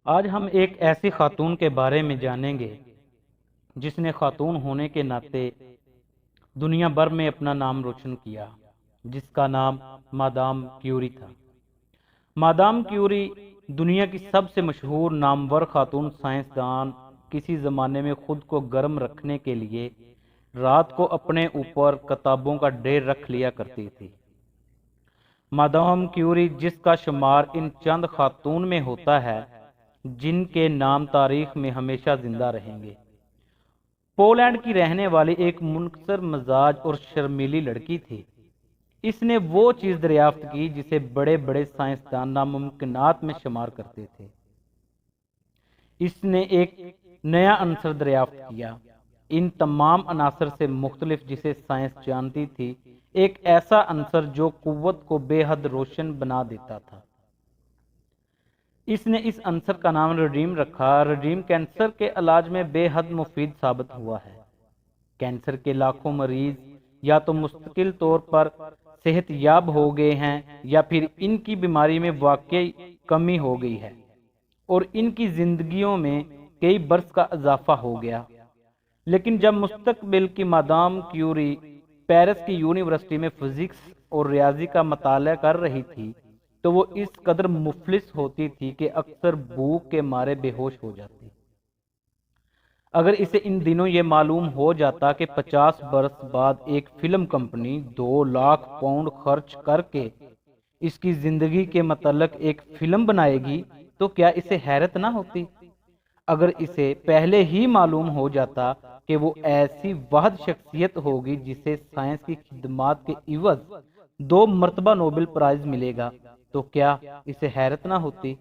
آج ہم ایک ایسی خاتون کے بارے میں جانیں گے جس نے خاتون ہونے کے ناطے دنیا بھر میں اپنا نام روشن کیا، جس کا نام مادام کیوری تھا۔ مادام کیوری دنیا کی سب سے مشہور نامور خاتون سائنسدان کسی زمانے میں خود کو گرم رکھنے کے لیے رات کو اپنے اوپر کتابوں کا ڈھیر رکھ لیا کرتی تھی۔ مادام کیوری جس کا شمار ان چند خاتون میں ہوتا ہے جن کے نام تاریخ میں ہمیشہ زندہ رہیں گے۔ پولینڈ کی رہنے والی ایک منکسر مزاج اور شرمیلی لڑکی تھی۔ اس نے وہ چیز دریافت کی جسے بڑے بڑے سائنسدان ناممکنات میں شمار کرتے تھے۔ اس نے ایک نیا عنصر دریافت کیا، ان تمام عناصر سے مختلف جسے سائنس جانتی تھی، ایک ایسا عنصر جو قوت کو بے حد روشن بنا دیتا تھا۔ اس نے اس عنصر کا نام ریڈیم رکھا۔ ریڈیم کینسر کے علاج میں بے حد مفید ثابت ہوا ہے۔ کینسر کے لاکھوں مریض یا تو مستقل طور پر صحت یاب ہو گئے ہیں یا پھر ان کی بیماری میں واقعی کمی ہو گئی ہے اور ان کی زندگیوں میں کئی برس کا اضافہ ہو گیا۔ لیکن جب مستقبل کی مادام کیوری پیرس کی یونیورسٹی میں فزکس اور ریاضی کا مطالعہ کر رہی تھی تو وہ اس قدر مفلس ہوتی تھی کہ اکثر بھوک کے مارے بے ہوش ہو جاتی۔ اگر اسے ان دنوں یہ معلوم ہو جاتا کہ 50 برس بعد ایک فلم کمپنی 2 لاکھ پاؤنڈ خرچ کر کے اس کی زندگی کے متعلق ایک فلم بنائے گی تو کیا اسے حیرت نہ ہوتی؟ اگر اسے پہلے ہی معلوم ہو جاتا کہ وہ ایسی واحد شخصیت ہوگی جسے سائنس کی خدمات کے عوض 2 مرتبہ نوبل پرائز ملے گا تو کیا اسے حیرت نہ ہوتی؟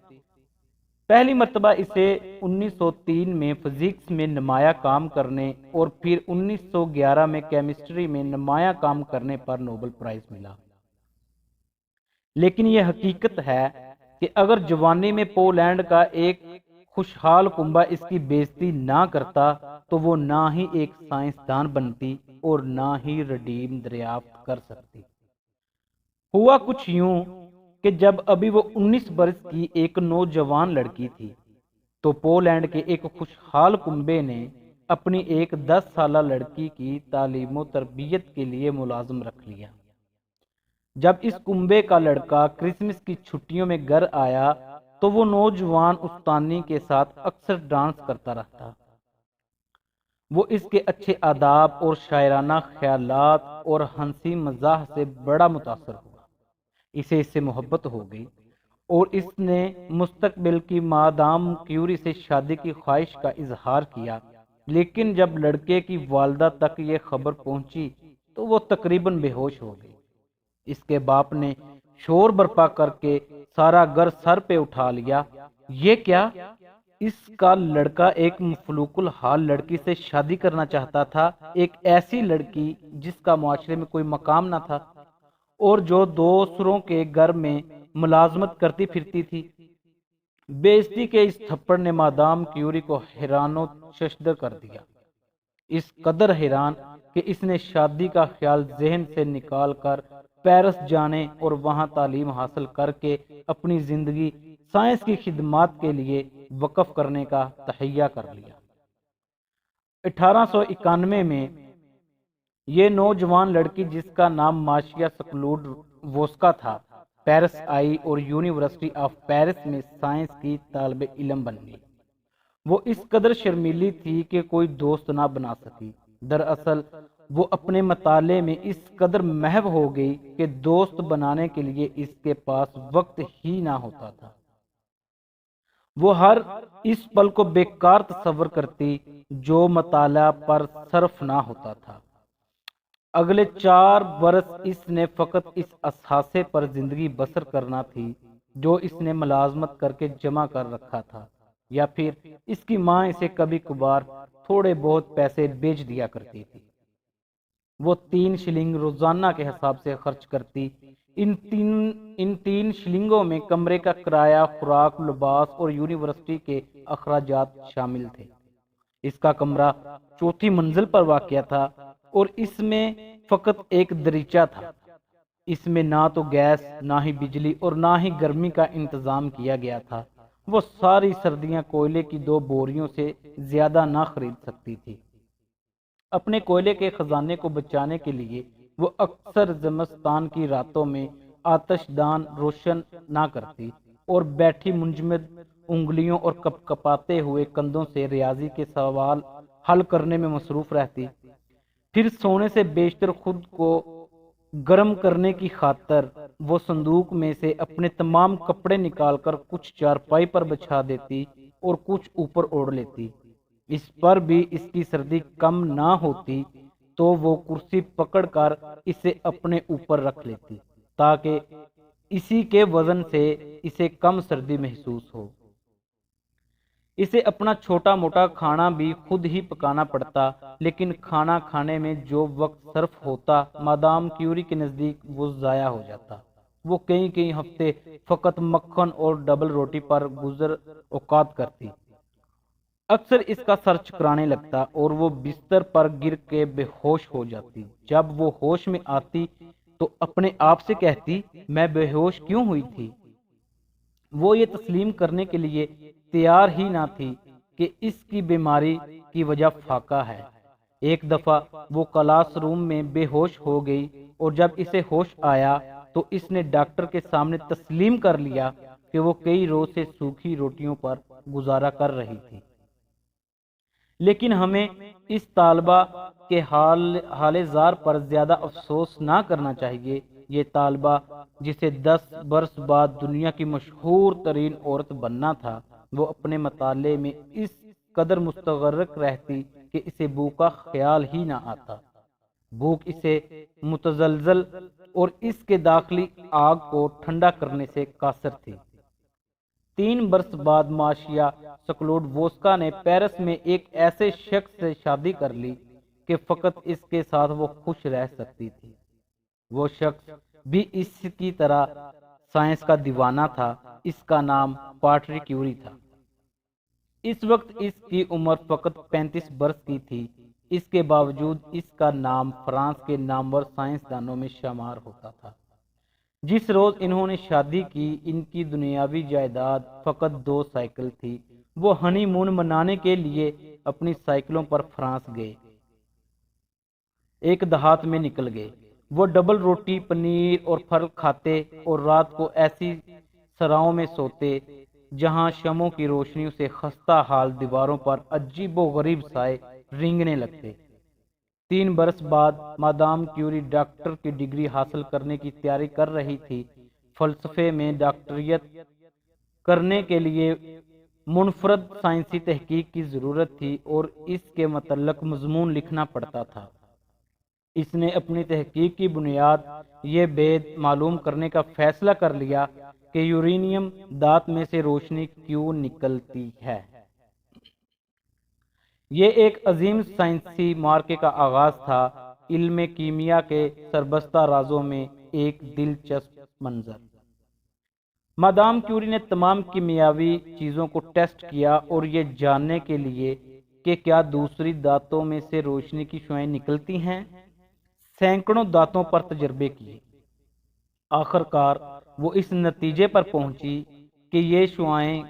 پہلی مرتبہ اسے 1903 میں فزکس میں نمایاں کام کرنے اور پھر 1911 میں کیمسٹری میں نمایاں کام کرنے پر نوبل پرائز ملا۔ لیکن یہ حقیقت ہے کہ اگر جوانی میں پولینڈ کا ایک خوشحال کنبہ اس کی بےزتی نہ کرتا تو وہ نہ ہی ایک سائنسدان بنتی اور نہ ہی ریڈیم دریافت کر سکتی۔ ہوا کچھ یوں کہ جب ابھی وہ 19 برس کی ایک نوجوان لڑکی تھی تو پولینڈ کے ایک خوشحال کنبے نے اپنی ایک 10 سالہ لڑکی کی تعلیم و تربیت کے لیے ملازم رکھ لیا۔ جب اس کنبے کا لڑکا کرسمس کی چھٹیوں میں گھر آیا تو وہ نوجوان استانی کے ساتھ اکثر ڈانس کرتا رہتا۔ وہ اس کے اچھے آداب اور شاعرانہ خیالات اور ہنسی مزاح سے بڑا متاثر ہوا۔ اسے اس سے محبت ہو گئی اور اس نے مستقبل کی مادام کیوری سے شادی کی خواہش کا اظہار کیا۔ لیکن جب لڑکے کی والدہ تک یہ خبر پہنچی تو وہ تقریباً بے ہوش ہو گئی۔ اس کے باپ نے شور برپا کر کے سارا گھر سر پہ اٹھا لیا۔ یہ کیا؟ اس کا لڑکا ایک مفلوق الحال لڑکی سے شادی کرنا چاہتا تھا، ایک ایسی لڑکی جس کا معاشرے میں کوئی مقام نہ تھا اور جو دوسروں کے گھر میں ملازمت کرتی پھرتی تھی۔ بےعزتی کے اس تھپڑ نے مادام کیوری کو حیران و ششدر کر دیا، اس قدر حیران کہ اس نے شادی کا خیال ذہن سے نکال کر پیرس جانے اور وہاں تعلیم حاصل کر کے اپنی زندگی سائنس کی خدمات کے لیے وقف کرنے کا تہیہ کر لیا۔ 1891 میں یہ نوجوان لڑکی جس کا نام ماشیا سکلوڈ ووسکا تھا پیرس آئی اور یونیورسٹی آف پیرس میں سائنس کی طالب علم بن گئی۔ وہ اس قدر شرمیلی تھی کہ کوئی دوست نہ بنا سکی۔ دراصل وہ اپنے مطالعے میں اس قدر محو ہو گئی کہ دوست بنانے کے لیے اس کے پاس وقت ہی نہ ہوتا تھا۔ وہ ہر اس پل کو بیکار تصور کرتی جو مطالعہ پر صرف نہ ہوتا تھا۔ اگلے 4 برس اس نے فقط اس اثاثے پر زندگی بسر کرنا تھی جو اس نے ملازمت کر کے جمع کر رکھا تھا، یا پھر اس کی ماں اسے کبھی کبھار تھوڑے بہت پیسے بیچ دیا کرتی تھی۔ وہ 3 شلنگ روزانہ کے حساب سے خرچ کرتی۔ ان 3 شلنگوں میں کمرے کا کرایہ، خوراک، لباس اور یونیورسٹی کے اخراجات شامل تھے۔ اس کا کمرہ 4تھی منزل پر واقع تھا اور اس میں فقط ایک دریچہ تھا۔ اس میں نہ تو گیس، نہ ہی بجلی اور نہ ہی گرمی کا انتظام کیا گیا تھا۔ وہ ساری سردیاں کوئلے کی 2 بوریوں سے زیادہ نہ خرید سکتی تھی۔ اپنے کوئلے کے خزانے کو بچانے کے لیے وہ اکثر زمستان کی راتوں میں آتش دان روشن نہ کرتی اور بیٹھی منجمد انگلیوں اور کپ کپاتے ہوئے کندھوں سے ریاضی کے سوال حل کرنے میں مصروف رہتی۔ پھر سونے سے بیشتر خود کو گرم کرنے کی خاطر وہ صندوق میں سے اپنے تمام کپڑے نکال کر کچھ چارپائی پر بچھا دیتی اور کچھ اوپر اوڑھ لیتی۔ اس پر بھی اس کی سردی کم نہ ہوتی تو وہ کرسی پکڑ کر اسے اپنے اوپر رکھ لیتی تاکہ اسی کے وزن سے اسے کم سردی محسوس ہو۔ اسے اپنا چھوٹا موٹا کھانا بھی خود ہی پکانا پڑتا، لیکن کھانا کھانے میں جو وقت صرف ہوتا مادام کیوری کے نزدیک وہ ضائع ہو جاتا۔ وہ کئی ہفتے فقط مکھن اور ڈبل روٹی پر گزر اوقات کرتی۔ اکثر اس کا سر چکرانے لگتا اور وہ بستر پر گر کے بے ہوش ہو جاتی۔ جب وہ ہوش میں آتی تو اپنے آپ سے کہتی، میں بے ہوش کیوں ہوئی تھی؟ وہ یہ تسلیم کرنے کے لیے تیار ہی نہ تھی کہ اس کی بیماری کی وجہ فاقہ ہے۔ ایک دفعہ وہ کلاس روم میں بے ہوش ہو گئی اور جب اسے ہوش آیا تو اس نے ڈاکٹر کے سامنے تسلیم کر لیا کہ وہ کئی روز سے سوکھی روٹیوں پر گزارا کر رہی تھی۔ لیکن ہمیں اس طالبہ کے حال زار پر زیادہ افسوس نہ کرنا چاہیے۔ یہ طالبہ جسے 10 برس بعد دنیا کی مشہور ترین عورت بننا تھا، وہ اپنے مطالعے میں اس قدر مستغرق رہتی کہ اسے بھوک کا خیال ہی نہ آتا۔ بھوک اسے متزلزل اور اس کے داخلی آگ کو ٹھنڈا کرنے سے قاصر تھی۔ 3 برس بعد ماشیا سکلوڈ-ووسکا نے پیرس میں ایک ایسے شخص سے شادی کر لی کہ فقط اس کے ساتھ وہ خوش رہ سکتی تھی۔ وہ شخص بھی اس کی طرح سائنس کا دیوانہ تھا۔ اس کا نام پاٹری کیوری تھا۔ اس وقت اس کی عمر فقط 35 برس کی تھی۔ اس کے باوجود اس کا نام فرانس کے نامور سائنسدانوں میں شمار ہوتا تھا۔ جس روز انہوں نے شادی کی، ان کی دنیاوی جائیداد فقط 2 سائیکل تھی۔ وہ ہنی مون منانے کے لیے اپنی سائیکلوں پر فرانس گئے، ایک دیہات میں نکل گئے۔ وہ ڈبل روٹی، پنیر اور پھل کھاتے اور رات کو ایسی سراؤں میں سوتے جہاں شمعوں کی روشنیوں سے خستہ حال دیواروں پر عجیب و غریب سائے رینگنے لگتے۔ 3 برس بعد مادام کیوری ڈاکٹر کی ڈگری حاصل کرنے کی تیاری کر رہی تھی۔ فلسفے میں ڈاکٹریٹ کرنے کے لیے منفرد سائنسی تحقیق کی ضرورت تھی اور اس کے متعلق مضمون لکھنا پڑتا تھا۔ اس نے اپنی تحقیق کی بنیاد یہ بید معلوم کرنے کا فیصلہ کر لیا کہ یورینیم دانت میں سے روشنی کیوں نکلتی ہے۔ یہ ایک عظیم سائنسی معرکے کا آغاز تھا، علم کیمیا کے سربستہ رازوں میں ایک دلچسپ منظر۔ مادام کیوری نے تمام کیمیاوی چیزوں کو ٹیسٹ کیا اور یہ جاننے کے لیے کہ کیا دوسری دانتوں میں سے روشنی کی شعاعیں نکلتی ہیں، سینکڑوں دانتوں پر تجربے کیے۔ آخر کار وہ اس نتیجے پر پہنچی کہ یہ شعاعیں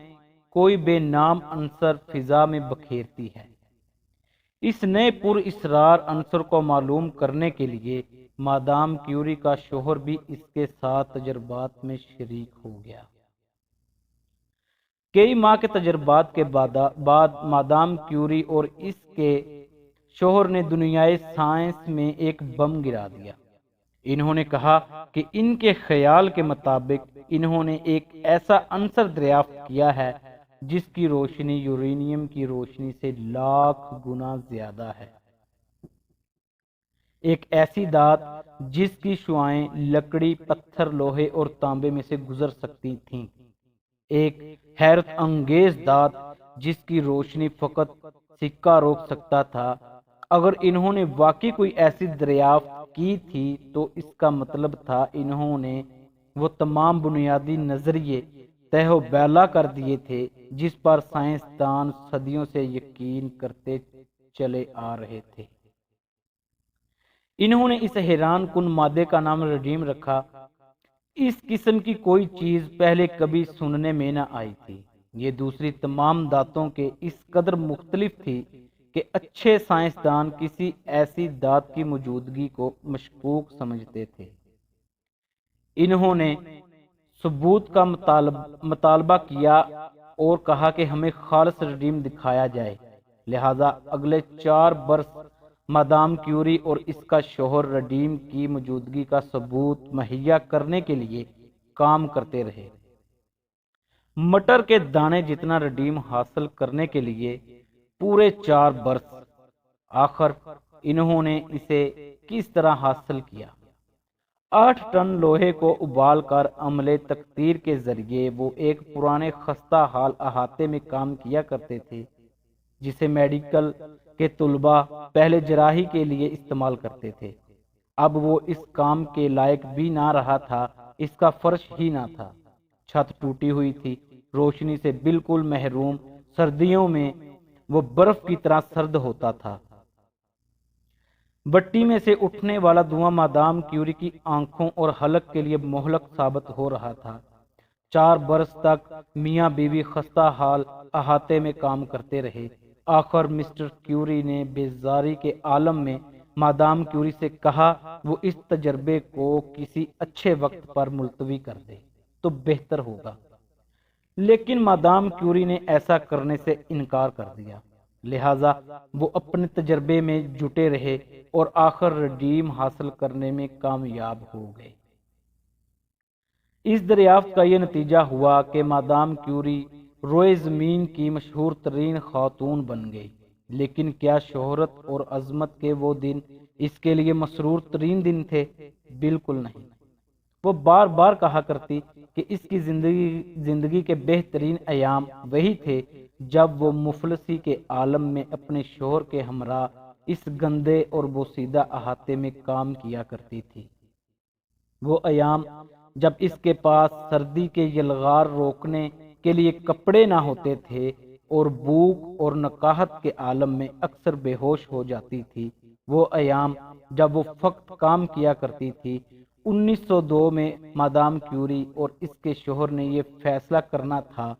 کوئی بے نام عنصر فضا میں بکھیرتی ہے۔ اس نئے پر اسرار عنصر کو معلوم کرنے کے لیے مادام کیوری کا شوہر بھی اس کے ساتھ تجربات میں شریک ہو گیا۔ کئی ماہ کے تجربات کے بعد مادام کیوری اور اس کے شوہر نے دنیائے سائنس میں ایک بم گرا دیا۔ انہوں نے کہا کہ ان کے خیال کے مطابق انہوں نے ایک ایسا عنصر دریافت کیا ہے جس کی روشنی یورینیم کی روشنی سے لاکھ گنا زیادہ ہے۔ ایک ایسی دھات جس کی شعاعیں لکڑی، پتھر، لوہے اور تانبے میں سے گزر سکتی تھیں۔ ایک حیرت انگیز دھات جس کی روشنی فقط سکہ روک سکتا تھا۔ اگر انہوں نے واقعی کوئی ایسی دریافت کی تھی تو اس کا مطلب تھا انہوں نے وہ تمام بنیادی نظریے تہ و بیلا کر دیے تھے جس پر سائنسدان صدیوں سے یقین کرتے چلے آ رہے تھے۔ انہوں نے اس حیران کن مادے کا نام ریڈیم رکھا۔ اس قسم کی کوئی چیز پہلے کبھی سننے میں نہ آئی تھی۔ یہ دوسری تمام داتوں کے اس قدر مختلف تھی کہ اچھے سائنسدان کسی ایسی دات کی موجودگی کو مشکوک سمجھتے تھے۔ انہوں نے ثبوت کا مطالبہ کیا اور کہا کہ ہمیں خالص رڈیم دکھایا جائے۔ لہذا اگلے 4 برس مادام کیوری اور اس کا شوہر رڈیم کی موجودگی کا ثبوت مہیا کرنے کے لیے کام کرتے رہے۔ مٹر کے دانے جتنا رڈیم حاصل کرنے کے لیے پورے 4 برس۔ آخر انہوں نے اسے کس طرح حاصل کیا؟ 8 ٹن لوہے کو ابال کر عملے تقطیر کے ذریعے وہ ایک پرانے خستہ حال احاطے میں کام کیا کرتے تھے، جسے میڈیکل کے طلباء پہلے جراحی کے لیے استعمال کرتے تھے۔ اب وہ اس کام کے لائق بھی نہ رہا تھا، اس کا فرش ہی نہ تھا۔ چھت ٹوٹی ہوئی تھی، روشنی سے بالکل محروم، سردیوں میں وہ برف کی طرح سرد ہوتا تھا۔ بٹی میں سے اٹھنے والا دھواں مادام کیوری کی آنکھوں اور حلق کے لیے مہلک ثابت ہو رہا تھا۔ 4 برس تک میاں بیوی خستہ حال احاطے میں کام کرتے رہے۔ آخر مسٹر کیوری نے بیزاری کے عالم میں مادام کیوری سے کہا وہ اس تجربے کو کسی اچھے وقت پر ملتوی کر دے تو بہتر ہوگا، لیکن مادام کیوری نے ایسا کرنے سے انکار کر دیا۔ لہذا وہ اپنے تجربے میں جٹے رہے اور آخر رڈیم حاصل کرنے میں کامیاب ہو گئے۔ اس دریافت کا یہ نتیجہ ہوا کہ مادام کیوری روئے زمین کی مشہور ترین خاتون بن گئی، لیکن کیا شہرت اور عظمت کے وہ دن اس کے لیے مسرور ترین دن تھے؟ بالکل نہیں۔ وہ بار بار کہا کرتی کہ اس کی زندگی کے بہترین ایام وہی تھے جب وہ مفلسی کے عالم میں اپنے شوہر کے ہمراہ اس گندے اور بوسیدہ احاطے میں کام کیا کرتی تھی۔ وہ ایام جب اس کے پاس سردی کے یلغار روکنے کے لیے کپڑے نہ ہوتے تھے اور بھوک اور نقاہت کے عالم میں اکثر بے ہوش ہو جاتی تھی۔ وہ ایام جب وہ فقط کام کیا کرتی تھی۔ 1902 میں مادام کیوری اور اس کے شوہر نے یہ فیصلہ کرنا تھا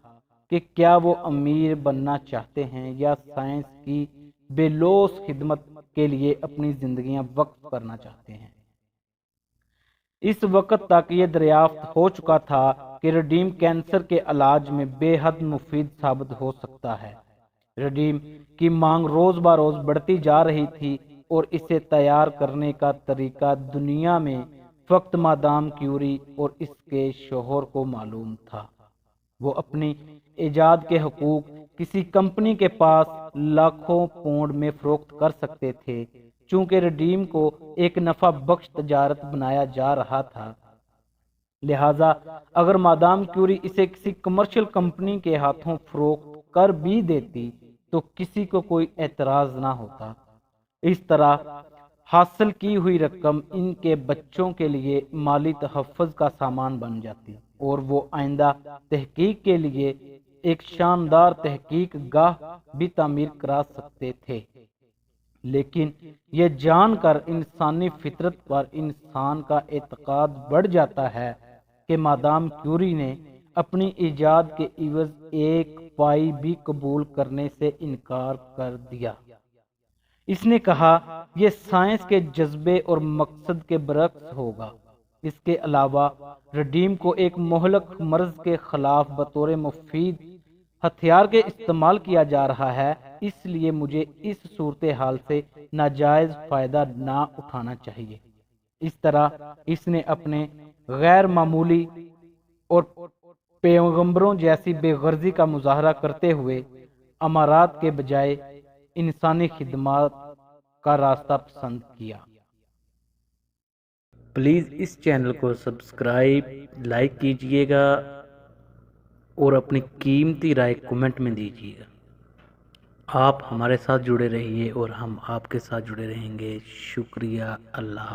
کہ کیا وہ امیر بننا چاہتے ہیں یا سائنس کی بے لوث خدمت کے لیے اپنی زندگیاں وقف کرنا چاہتے ہیں۔ اس وقت تک یہ دریافت ہو چکا تھا کہ رڈیم کینسر کے علاج میں بے حد مفید ثابت ہو سکتا ہے۔ رڈیم کی مانگ روز بروز بڑھتی جا رہی تھی اور اسے تیار کرنے کا طریقہ دنیا میں فقط مادام کیوری اور اس کے شوہر کو معلوم تھا۔ وہ اپنی ایجاد کے حقوق کسی کمپنی کے پاس لاکھوں پاؤنڈ میں فروخت کر سکتے تھے۔ چونکہ رڈیم کو ایک نفع بخش تجارت بنایا جا رہا تھا، لہذا اگر مادام کیوری اسے کسی کمرشل کمپنی کے ہاتھوں فروخت کر بھی دیتی تو کسی کو کوئی اعتراض نہ ہوتا۔ اس طرح حاصل کی ہوئی رقم ان کے بچوں کے لیے مالی تحفظ کا سامان بن جاتی اور وہ آئندہ تحقیق کے لیے ایک شاندار تحقیق گاہ بھی تعمیر کرا سکتے تھے۔ لیکن یہ جان کر انسانی فطرت پر انسان کا اعتقاد بڑھ جاتا ہے کہ مادام کیوری نے اپنی ایجاد کے عوض 1 پائی بھی قبول کرنے سے انکار کر دیا۔ اس نے کہا یہ سائنس کے جذبے اور مقصد کے برعکس ہوگا۔ اس کے علاوہ رڈیم کو ایک مہلک مرض کے خلاف بطور مفید ہتھیار کے استعمال کیا جا رہا ہے، اس لیے مجھے اس صورتحال سے ناجائز فائدہ نہ اٹھانا چاہیے۔ اس طرح اس نے اپنے غیر معمولی اور پیغمبروں جیسی بے غرضی کا مظاہرہ کرتے ہوئے امارات کے بجائے انسانی خدمات کا راستہ پسند کیا۔ پلیز اس چینل کو سبسکرائب، لائک کیجئے گا اور اپنی قیمتی رائے کمنٹ میں دیجیے گا۔ آپ ہمارے ساتھ جڑے رہیے اور ہم آپ کے ساتھ جڑے رہیں گے۔ شکریہ۔ اللہ